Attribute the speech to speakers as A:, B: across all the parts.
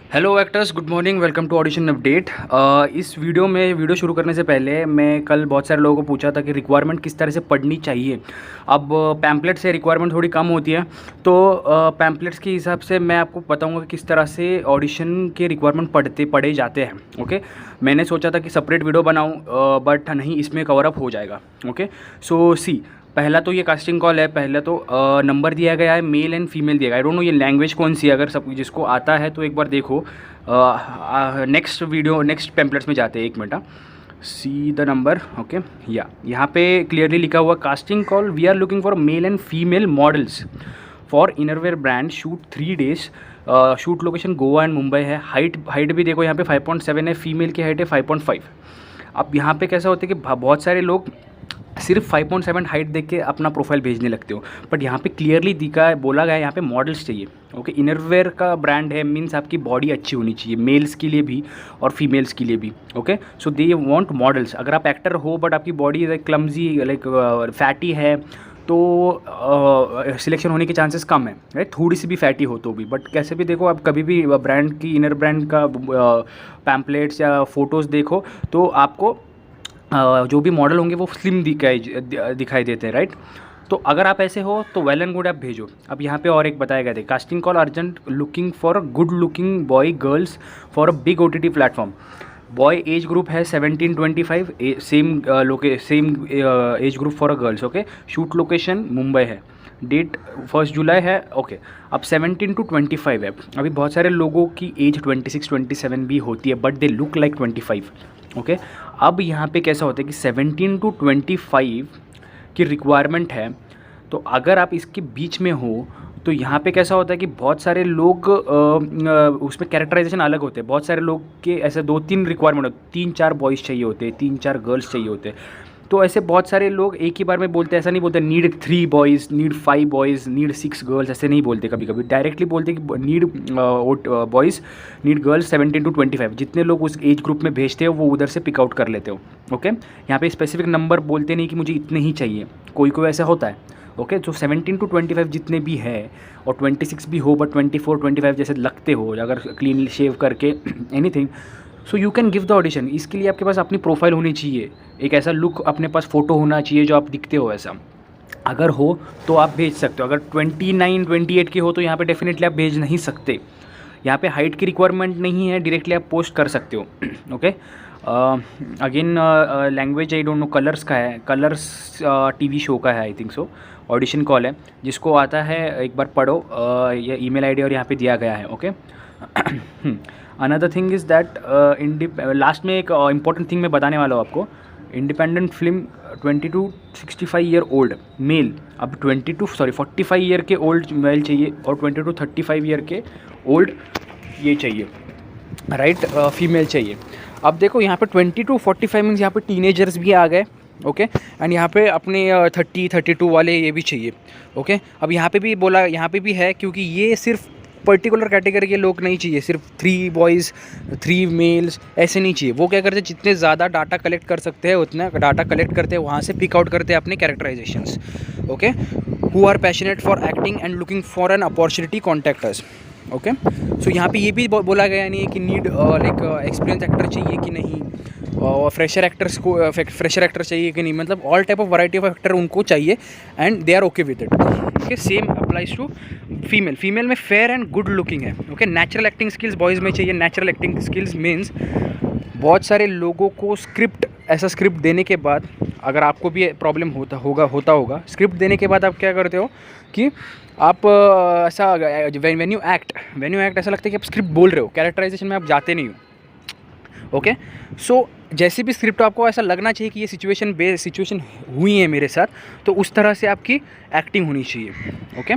A: Hello actors, good morning, welcome to audition update. इस video शुरू करने से पहले मैं कल बहुत सारे लोगों को पूछा था कि रिक्वायरमेंट किस तरह से पढ़नी चाहिए। अब पैम्पलेट से रिक्वायरमेंट थोड़ी कम होती है, तो पैम्पलेट्स के हिसाब से मैं आपको बताऊंगा कि किस तरह से ऑडिशन के रिक्वायरमेंट पढ़े जाते हैं। ओके, मैंने सोचा था कि सेपरेट वीडियो बनाऊँ, बट नहीं, इसमें कवर अप हो जाएगा। ओके, सो सी, पहला तो ये कास्टिंग कॉल है। पहले तो नंबर दिया गया है, मेल एंड फीमेल दिया गया। आई डोंट नो ये लैंग्वेज कौन सी है, अगर सब जिसको आता है तो एक बार देखो। नेक्स्ट पैम्पलेट्स में जाते हैं, एक minute. See the number. Okay, या यहाँ पे क्लियरली लिखा हुआ casting call, we are looking for male and female models for innerwear brand, shoot 3 days। Shoot location Goa and Mumbai है। हाइट भी देखो यहाँ पे 5.7 है, फीमेल की हाइट है 5.5। अब यहाँ पे कैसा होता है कि बहुत सारे लोग सिर्फ 5.7 हाइट देख के अपना प्रोफाइल भेजने लगते हो, बट यहाँ पे क्लियरली बोला गया है यहाँ पे मॉडल्स चाहिए। ओके, इनरवेयर का ब्रांड है, मीन्स आपकी बॉडी अच्छी होनी चाहिए, मेल्स के लिए भी और फीमेल्स के लिए भी। Okay, so they want models. अगर आप एक्टर हो बट आपकी body like clumsy, like fatty है, तो सिलेक्शन होने के चांसेस कम है, राइट। थोड़ी सी भी फैटी हो तो भी, बट कैसे भी देखो, आप कभी भी ब्रांड की, इनर ब्रांड का पैम्पलेट्स या फोटोज़ देखो तो आपको जो भी मॉडल होंगे वो स्लिम दिखाई देते हैं, राइट। तो अगर आप ऐसे हो तो वेल एंड गुड, आप भेजो। अब यहाँ पे और एक बताया गया था, casting call urgent, looking for good looking boy girls for a big OTT platform. Boy age group है 17-25, same age group for a girls. Okay, shoot location Mumbai है, डेट 1 जुलाई है। ओके, अब 17 to 25 है। अभी बहुत सारे लोगों की एज 26-27 भी होती है, but they look like 25। Okay, अब यहाँ पे कैसा होता है कि 17 to 25 की रिक्वायरमेंट है, तो अगर आप इसके बीच में हो तो यहाँ पे कैसा होता है कि बहुत सारे लोग उसमें कैरेक्टराइजेशन अलग होते हैं। बहुत सारे लोग के ऐसे 2-3 रिक्वायरमेंट होते, 3-4 बॉयज़ चाहिए होते, 3-4 गर्ल्स चाहिए होते। तो ऐसे बहुत सारे लोग एक ही बार में बोलते हैं, ऐसा नहीं बोलते need 3 boys, need 5 boys, need 6 girls, ऐसे नहीं बोलते। कभी कभी डायरेक्टली बोलते कि need boys, need girls 17 to 25। जितने लोग उस एज ग्रुप में भेजते हो वो उधर से पिक आउट कर लेते हो। ओके, यहाँ पे स्पेसिफिक नंबर बोलते नहीं कि मुझे इतने ही चाहिए, कोई कोई ऐसा होता है। ओके, तो 17 to 25 जितने भी है, और 26 भी हो बट 24-25 जैसे लगते हो, अगर क्लीन शेव करके anything, so you can give the audition. इसके लिए आपके पास अपनी प्रोफाइल होनी चाहिए, एक ऐसा लुक अपने पास फ़ोटो होना चाहिए जो आप दिखते हो ऐसा। अगर हो तो आप भेज सकते हो। अगर 29-28 की हो तो यहाँ पे डेफिनेटली आप भेज नहीं सकते। यहाँ पे हाइट की रिक्वायरमेंट नहीं है, डायरेक्टली आप पोस्ट कर सकते हो। Okay, again language I don't know, colours का है, कलर्स TV शो का है, I think so. Audition call है, जिसको आता है एक बार पढ़ो। ये ईमेल आईडी और यहाँ पे दिया गया है। Okay, another thing is that last में एक इंपॉर्टेंट थिंग मैं बताने वाला हूँ आपको। Independent film 20 to 65 year old mail. अब 45 ईयर के ओल्ड मेल चाहिए, और 20 to 35 ईयर के ओल्ड ये चाहिए, राइट, फीमेल चाहिए। अब देखो यहाँ पे 20 to 45 मीन्स यहाँ पे टीनेजर्स भी आ गए। ओके, एंड यहाँ पे अपने 30-32 वाले ये भी चाहिए। ओके, अब यहाँ पे भी बोला, यहाँ पे भी है, क्योंकि ये सिर्फ पर्टिकुलर कैटेगरी के लोग नहीं चाहिए, सिर्फ 3 बॉयज़ 3 मेल्स ऐसे नहीं चाहिए। वो क्या करते हैं, जितने ज़्यादा डाटा कलेक्ट कर सकते हैं उतना डाटा कलेक्ट करते हैं, वहाँ से पिक आउट करते हैं अपने characterisations. Okay, who are passionate for acting and looking for an opportunity contact us. Okay, so यहाँ पे ये भी बोला गया नहीं है कि नीड लाइक एक्सपीरियंस एक्टर चाहिए कि नहीं, और फ्रेशर एक्टर चाहिए कि नहीं, मतलब all type of variety of actor उनको चाहिए, and they are okay with it. Okay, same applies to female में फेयर एंड गुड लुकिंग है। Okay, natural acting skills boys में चाहिए। नेचुरल एक्टिंग स्किल्स मीन्स बहुत सारे लोगों को स्क्रिप्ट देने के बाद, अगर आपको भी प्रॉब्लम होता होगा, स्क्रिप्ट देने के बाद आप क्या करते हो कि आप ऐसा व्हेन यू एक्ट ऐसा लगता है कि आप स्क्रिप्ट बोल रहे हो, कैरेक्टराइजेशन में आप जाते नहीं हो। ओके, सो जैसे भी स्क्रिप्ट आपको ऐसा लगना चाहिए कि ये सिचुएशन हुई है मेरे साथ, तो उस तरह से आपकी एक्टिंग होनी चाहिए। ओके,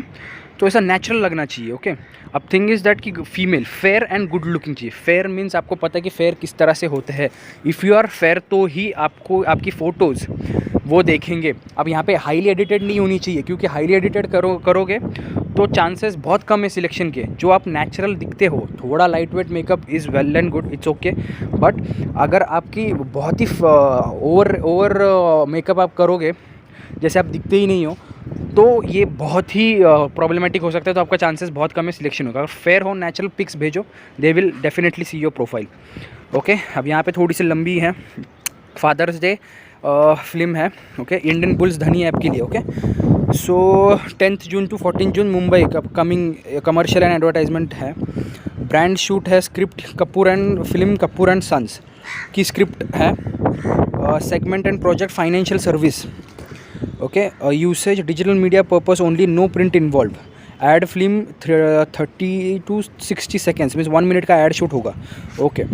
A: तो ऐसा नेचुरल लगना चाहिए। ओके, अब थिंग इज़ दैट कि female fair and good looking चाहिए। फेयर मीन्स आपको पता है कि फेयर किस तरह से होते हैं। इफ़ यू आर फेयर तो ही आपको आपकी फ़ोटोज़ वो देखेंगे। अब यहाँ पे हाईली एडिटेड नहीं होनी चाहिए, क्योंकि हाईली एडिटेड करोगे तो चांसेस बहुत कम है सिलेक्शन के। जो आप नेचुरल दिखते हो, थोड़ा light weight makeup is well and good, it's okay, but अगर आपकी बहुत ही ओवर मेकअप आप करोगे, जैसे आप दिखते ही नहीं हो, तो ये बहुत ही प्रॉब्लमेटिक हो सकता है, तो आपका चांसेस बहुत कम है सिलेक्शन होगा। अगर फेयर हो नेचुरल पिक्स भेजो, they will definitely see your profile. Okay, अब यहाँ पे थोड़ी सी लंबी है, फादर्स डे फिल्म है। Okay, Indian bulls Dhani app के लिए। Okay, so 10 June to 14 June Mumbai coming commercial and advertisement है। ब्रांड शूट है, script Kapoor and film Kapoor and sons की स्क्रिप्ट है। Segment and project financial service. Okay, usage digital media purpose only, no print involve. Ad film 30 to 60 seconds means 1 minute का ad shoot होगा। Okay,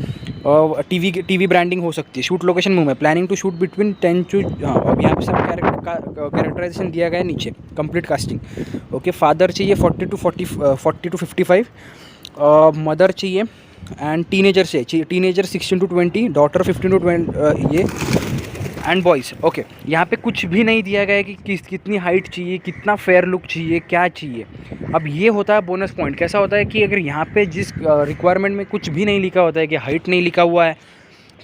A: TV branding हो सकती है। Shoot location Mumbai, planning to shoot between 10 to अब यहाँ पे सब characterisation दिया गया है नीचे, कंप्लीट कास्टिंग। ओके, फादर चाहिए 40 to 55, मदर चाहिए एंड टीनेजर चाहिए, टीनेजर 16 to 20, डॉटर 15 to 20 ये एंड बॉयज़। ओके, यहाँ पे कुछ भी नहीं दिया गया है कि कितनी हाइट चाहिए, कितना फेयर लुक चाहिए, क्या चाहिए। अब ये होता है बोनस पॉइंट। कैसा होता है कि अगर यहाँ पे जिस रिक्वायरमेंट में कुछ भी नहीं लिखा होता है, कि हाइट नहीं लिखा हुआ है,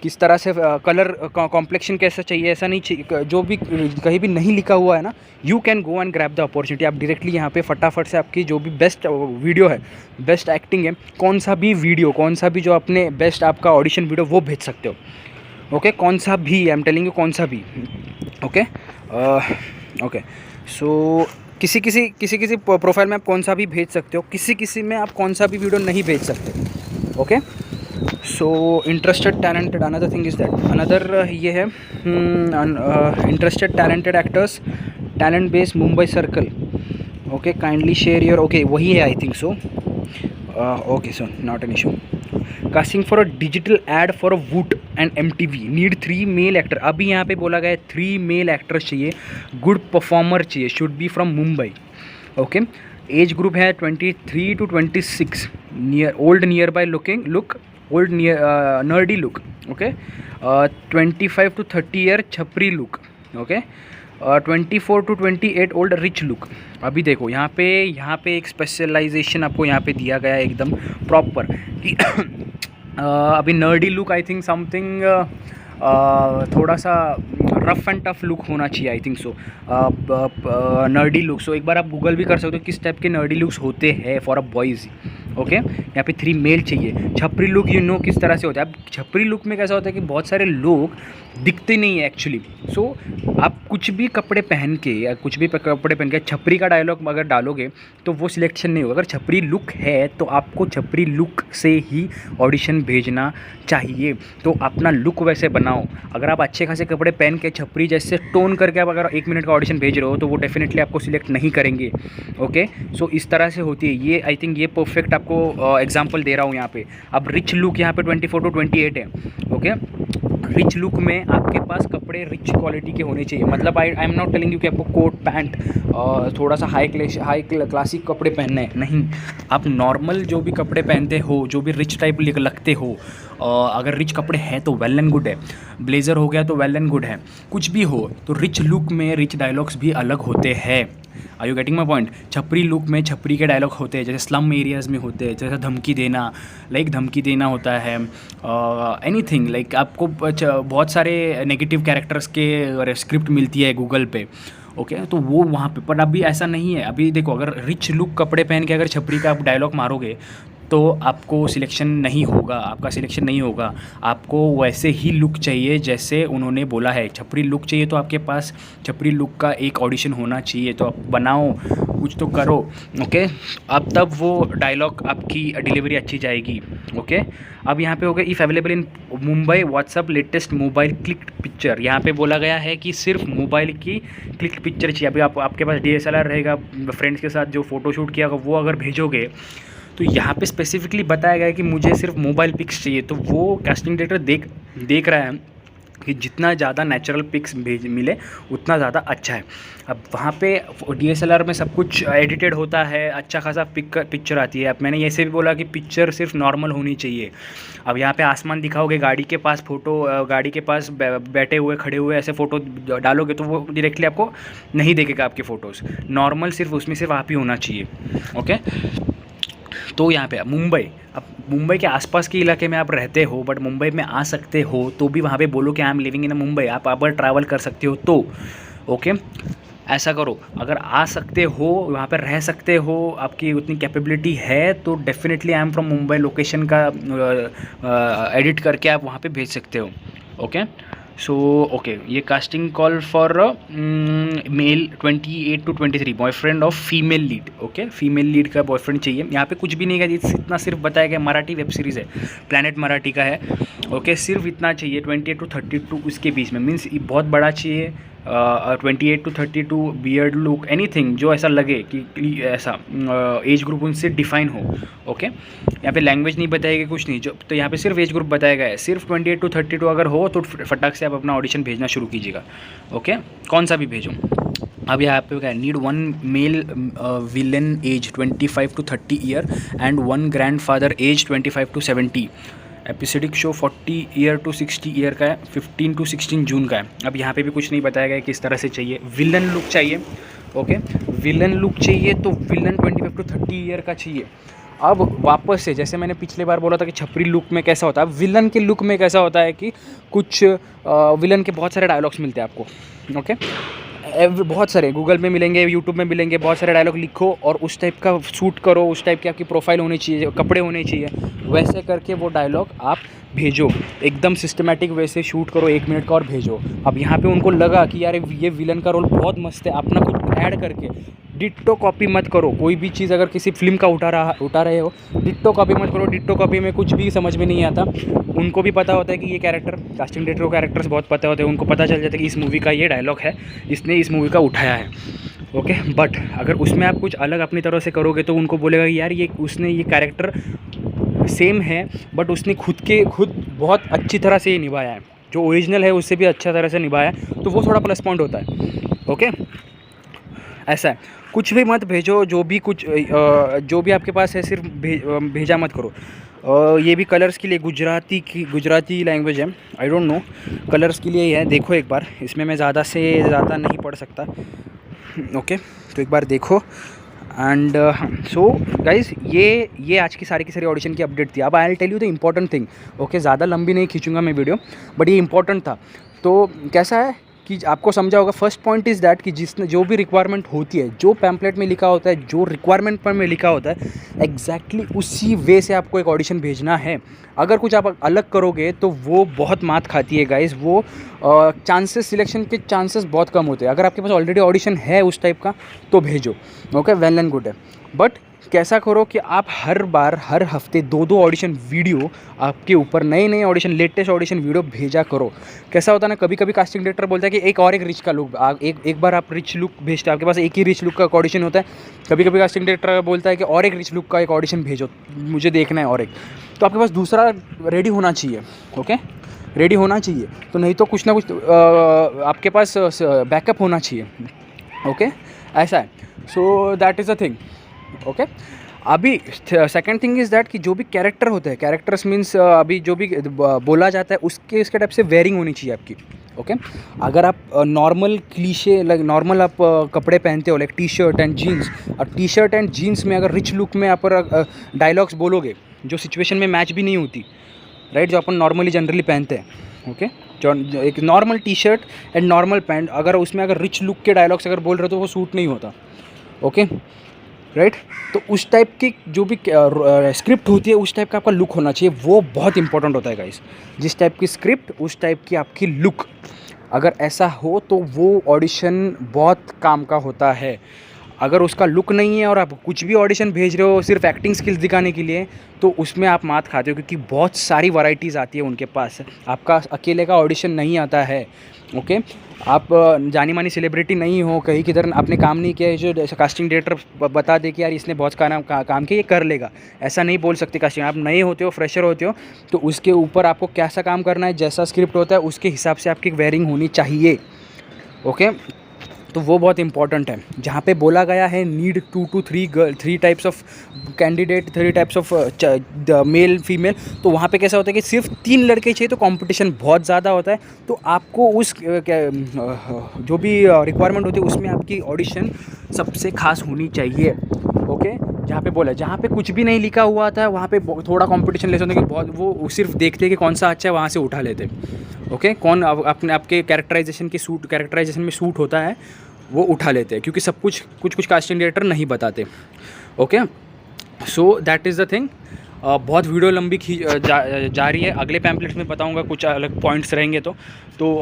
A: किस तरह से कलर कॉम्प्लेक्शन कैसा चाहिए, ऐसा नहीं चाहिए, जो भी कहीं भी नहीं लिखा हुआ है ना, you can go and grab the opportunity. आप डायरेक्टली यहाँ पे फटाफट से आपकी जो भी बेस्ट वीडियो है, बेस्ट एक्टिंग है, कौन सा भी वीडियो, कौन सा भी जो अपने बेस्ट आपका ऑडिशन वीडियो, वो भेज सकते हो। ओके, कौन सा भी, आई एम टेलिंग यू, कौन सा भी। ओके, ओके, सो किसी प्रोफाइल में आप कौन सा भी भेज सकते हो, किसी में आप कौन सा भी वीडियो नहीं भेज सकते। Okay, so interested talented, another thing is that, another ये है interested talented actors, talent base Mumbai circle. Okay, kindly share your, okay वही है I think so. Okay, so not an issue. Casting for a digital ad for a Voot and MTV, need 3 male actor. अभी यहाँ पे बोला गया है 3 male actors चाहिए, good performer चाहिए, should be from Mumbai. Okay, age group है 23 to 26, old near by look, old near nerdy look. Okay, 25 to 30 year chhapri look. Okay, 24 to 28 old rich look. अभी देखो यहाँ पे एक स्पेशलाइजेशन आपको यहाँ पे दिया गया है एकदम प्रॉपर कि अभी nerdy look, I think something थोड़ा सा रफ एंड टफ लुक होना चाहिए, I think so, nerdy look. So एक बार आप गूगल भी कर सकते हो किस टाइप के नर्डी लुक्स होते हैं फॉर अ बॉयज़। ओके, यहाँ पे 3 मेल चाहिए। छपरी लुक यू नो किस तरह से होता है। अब छपरी लुक में कैसा होता है कि बहुत सारे लोग दिखते नहीं है एक्चुअली। सो आप कुछ भी कपड़े पहन के या कुछ भी कपड़े पहन के छपरी का डायलॉग अगर डालोगे तो वो सिलेक्शन नहीं होगा। अगर छपरी लुक है तो आपको छपरी लुक से ही ऑडिशन भेजना चाहिए। तो अपना लुक वैसे बनाओ। अगर आप अच्छे खासे कपड़े पहन के छपरी जैसे टोन करके आप अगर 1 मिनट का ऑडिशन भेज रहे हो तो वो डेफिनेटली आपको सिलेक्ट नहीं करेंगे। ओके, सो इस तरह से होती है ये। आई थिंक ये परफेक्ट आपको एग्जांपल दे रहा हूँ यहाँ पे। अब रिच लुक यहाँ पे 24 to 28 है। ओके, रिच लुक में आपके पास कपड़े रिच क्वालिटी के होने चाहिए। मतलब I am not telling you कि आपको कोट पैंट थोड़ा सा हाई क्लासिक कपड़े पहनने हैं, नहीं। आप नॉर्मल जो भी कपड़े पहनते हो, जो भी रिच टाइप लगते हो, अगर रिच कपड़े हैं तो वेल एंड गुड है। ब्लेज़र हो गया तो वेल एंड गुड है। कुछ भी हो तो रिच लुक में रिच डायलॉग्स भी अलग होते हैं। Are you getting my point. छपरी लुक में छपरी के डायलॉग होते हैं, जैसे स्लम एरियाज़ में होते हैं, जैसे धमकी देना, धमकी देना होता है। एनीथिंग लाइक आपको बहुत सारे नेगेटिव कैरेक्टर्स के स्क्रिप्ट मिलती है गूगल पे। ओके, तो वो वहाँ पे, पर अभी ऐसा नहीं है। अभी देखो, अगर रिच लुक कपड़े पहन के अगर छपरी का आप डायलॉग मारोगे तो आपको सिलेक्शन नहीं होगा, आपका सिलेक्शन नहीं होगा। आपको वैसे ही लुक चाहिए जैसे उन्होंने बोला है। छपरी लुक चाहिए तो आपके पास छपरी लुक का एक ऑडिशन होना चाहिए। तो आप बनाओ, कुछ तो करो। ओके, अब तब वो डायलॉग आपकी डिलीवरी अच्छी जाएगी। ओके, अब यहाँ पे हो गया if available in Mumbai WhatsApp latest mobile click picture. यहाँ पे बोला गया है कि सिर्फ मोबाइल की क्लिक पिक्चर चाहिए। अभी आपके पास DSLR रहेगा, फ्रेंड्स के साथ जो फ़ोटोशूट किया होगा वो अगर भेजोगे तो यहाँ पे स्पेसिफिकली बताया गया है कि मुझे सिर्फ मोबाइल पिक्स चाहिए। तो वो कास्टिंग डायरेक्टर देख रहा है कि जितना ज़्यादा नेचुरल पिक्स मिले उतना ज़्यादा अच्छा है। अब वहाँ पे DSLR में सब कुछ एडिटेड होता है, अच्छा खासा पिक्चर आती है। अब मैंने ऐसे भी बोला कि पिक्चर सिर्फ नॉर्मल होनी चाहिए। अब यहाँ पे आसमान दिखाओगे, गाड़ी के पास गाड़ी के पास बैठे हुए खड़े हुए ऐसे फ़ोटो डालोगे तो वो डायरेक्टली आपको नहीं देखेगा आपके फ़ोटोज़। नॉर्मल सिर्फ उसमें सिर्फ आप ही होना चाहिए। ओके, तो यहाँ पे मुंबई, अब मुंबई के आसपास के इलाके में आप रहते हो बट मुंबई में आ सकते हो तो भी वहाँ पे बोलो कि I am living in Mumbai. आप अगर ट्रैवल कर सकते हो तो। ओके, ऐसा करो, अगर आ सकते हो वहाँ पर रह सकते हो, आपकी उतनी कैपेबिलिटी है तो definitely I am from Mumbai location का एडिट करके आप वहाँ पे भेज सकते हो। ओके सो ओके, ये casting call for male 28 to 23, boyfriend of female lead. Okay, female lead का बॉयफ्रेंड चाहिए। यहाँ पे कुछ भी नहीं है, इतना सिर्फ बताया गया, मराठी वेब सीरीज़ है, प्लैनेट मराठी का है। ओके, सिर्फ इतना चाहिए 28 to 32 उसके बीच में, मीन्स बहुत बड़ा चाहिए। 28 to 32, बियर्ड लुक, एनीथिंग जो ऐसा लगे कि ऐसा एज ग्रुप उनसे डिफाइन हो। ओके, यहाँ पे लैंग्वेज नहीं बताएगी, कुछ नहीं, जो तो यहाँ पे सिर्फ एज ग्रुप बताया गया है। सिर्फ 28 to 32 अगर हो तो फटाक से आप अपना ऑडिशन भेजना शुरू कीजिएगा। ओके, कौन सा भी भेजो। अब यहाँ पे क्या है, need 1 male villain age 25 to 30 year and 1 grandfather age 25 to 70। Episodic show 40 year to 60 year का है, 15 to 16 जून का है। अब यहाँ पे भी कुछ नहीं बताया गया किस तरह से चाहिए। विलन लुक चाहिए। ओके, विलन लुक चाहिए तो विलन 25 to 30 ईयर का चाहिए। अब वापस से, जैसे मैंने पिछले बार बोला था कि छपरी लुक में कैसा होता है, विलन के लुक में कैसा होता है कि कुछ विलन के बहुत सारे डायलॉग्स मिलते हैं आपको। ओके, बहुत सारे गूगल में मिलेंगे, यूट्यूब में मिलेंगे, बहुत सारे डायलॉग लिखो और उस टाइप का शूट करो, उस टाइप की आपकी प्रोफाइल होनी चाहिए, कपड़े होने चाहिए, वैसे करके वो डायलॉग आप भेजो। एकदम सिस्टमेटिक वे से शूट करो, 1 मिनट का, और भेजो। अब यहाँ पे उनको लगा कि यार ये विलन का रोल बहुत मस्त है, अपना कुछ ऐड करके डिट्टो कॉपी मत करो। कोई भी चीज़ अगर किसी फिल्म का उठा रहे हो, डिट्टो कॉपी मत करो। डिट्टो कॉपी में कुछ भी समझ में नहीं आता। उनको भी पता होता है कि ये कैरेक्टर, कास्टिंग डायरेक्टर को कैरेक्टर्स बहुत पता होते हैं, उनको पता चल जाता है कि इस मूवी का ये डायलॉग है, इसने इस मूवी का उठाया है। ओके, बट अगर उसमें आप कुछ अलग अपनी तरह से करोगे तो उनको बोलेगा कि यार ये उसने ये कैरेक्टर सेम है बट उसने खुद बहुत अच्छी तरह से ये निभाया है, जो ओरिजिनल है उससे भी अच्छा तरह से निभाया है, तो वो थोड़ा प्लस पॉइंट होता है। ओके, ऐसा है। कुछ भी मत भेजो, जो भी आपके पास है सिर्फ भेजा मत करो। ये भी कलर्स के लिए गुजराती लैंग्वेज है, आई डोंट नो, कलर्स के लिए ही है। देखो एक बार, इसमें मैं ज़्यादा से ज़्यादा नहीं पढ़ सकता। ओके, तो एक बार देखो। एंड सो गाइज, ये आज की सारी ऑडिशन की अपडेट थी। अब I will tell you the important thing. Okay, ज़्यादा लंबी नहीं खींचूंगा मैं वीडियो, बट ये इंपॉर्टेंट था। तो कैसा है कि आपको समझा होगा। फर्स्ट पॉइंट इज़ दैट कि जिसने जो भी रिक्वायरमेंट होती है, जो पैम्पलेट में लिखा होता है, जो रिक्वायरमेंट पर में लिखा होता है, एग्जैक्टली उसी वे से आपको एक ऑडिशन भेजना है। अगर कुछ आप अलग करोगे तो वो बहुत मात खाती है गाइस। वो चांसेस, सिलेक्शन के चांसेस बहुत कम होते हैं। अगर आपके पास ऑलरेडी ऑडिशन है उस टाइप का तो भेजो। ओके, वेल एंड गुड है, बट कैसा करो कि आप हर हफ्ते 2 ऑडिशन वीडियो आपके ऊपर, नए ऑडिशन, लेटेस्ट ऑडिशन वीडियो भेजा करो। कैसा होता है ना, कभी कभी कास्टिंग डायरेक्टर बोलता है कि एक रिच का लुक, एक बार आप रिच लुक भेजते हो, आपके पास एक ही रिच लुक का ऑडिशन होता है। कभी कभी कास्टिंग डायरेक्टर बोलता है कि और एक रिच लुक का एक ऑडिशन भेजो, मुझे देखना है और एक, तो आपके पास दूसरा रेडी होना चाहिए। ओके, रेडी होना चाहिए, तो नहीं तो कुछ ना कुछ आपके पास बैकअप होना चाहिए। ओके, ऐसा है। So that is a thing. Okay, अभी सेकंड थिंग इज़ दैट कि जो भी कैरेक्टर होते हैं, कैरेक्टर्स मीन्स अभी जो भी बोला जाता है उसके टाइप से वेयरिंग होनी चाहिए आपकी। ओके, अगर आप नॉर्मल क्लीशे, लाइक नॉर्मल आप कपड़े पहनते हो, like T shirt and jeans, और टी शर्ट एंड जीन्स में अगर रिच लुक में आप डायलॉग्स बोलोगे जो सिचुएशन में मैच भी नहीं होती, राइट, जो अपन नॉर्मली जनरली पहनते हैं। ओके, जो एक normal T shirt and normal pant, अगर उसमें अगर रिच लुक के डायलॉग्स अगर बोल रहे हो तो वो सूट नहीं होता। ओके, राइट, तो उस टाइप की जो भी स्क्रिप्ट होती है उस टाइप का आपका लुक होना चाहिए। वो बहुत इंपॉर्टेंट होता है गाइस। जिस टाइप की स्क्रिप्ट उस टाइप की आपकी लुक, अगर ऐसा हो तो वो ऑडिशन बहुत काम का होता है। अगर उसका लुक नहीं है और आप कुछ भी ऑडिशन भेज रहे हो सिर्फ एक्टिंग स्किल्स दिखाने के लिए, तो उसमें आप मात खाते हो, क्योंकि बहुत सारी वैरायटीज़ आती है उनके पास। आपका अकेले का ऑडिशन नहीं आता है। ओके, आप जानी मानी सेलिब्रिटी नहीं हो, कहीं किधर आपने काम नहीं किया है जो जैसे कास्टिंग डायरेक्टर बता दे कि यार इसने बहुत काम किया, ये कर लेगा, ऐसा नहीं बोल सकते। कास्टिंग, आप नए होते हो, फ्रेशर होते हो, तो उसके ऊपर आपको कैसा काम करना है, जैसा स्क्रिप्ट होता है उसके हिसाब से आपकी वेयरिंग होनी चाहिए। ओके, तो वो बहुत इंपॉर्टेंट है। जहाँ पे बोला गया है need 2 to 3 types of candidate, 3 types of male female, तो वहाँ पे कैसा होता है कि सिर्फ 3 लड़के चाहिए, तो कंपटीशन बहुत ज़्यादा होता है। तो आपको उस जो भी रिक्वायरमेंट होती है उसमें आपकी ऑडिशन सबसे खास होनी चाहिए। ओके, जहाँ पे बोला, जहाँ पे कुछ भी नहीं लिखा हुआ था वहाँ पे थोड़ा कंपटीशन ले सकते हैं कि बहुत, वो सिर्फ देखते कि कौन सा अच्छा है वहाँ से उठा लेते। ओके, कौन अपने आपके कैरेक्टराइजेशन में सूट होता है वो उठा लेते हैं, क्योंकि सब कुछ कास्टिंग डायरेक्टर नहीं बताते। Okay, so that is the thing. बहुत वीडियो लंबी जा रही है, अगले पैम्पलेट्स में बताऊंगा, कुछ अलग पॉइंट्स रहेंगे तो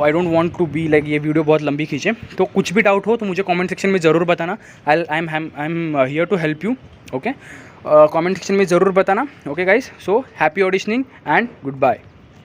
A: I don't want to be like ये वीडियो बहुत लंबी खींचे। तो कुछ भी डाउट हो तो मुझे कमेंट सेक्शन में ज़रूर बताना। I am here to help you. Okay, comment section में ज़रूर बताना। Okay guys, so happy auditioning and good bye.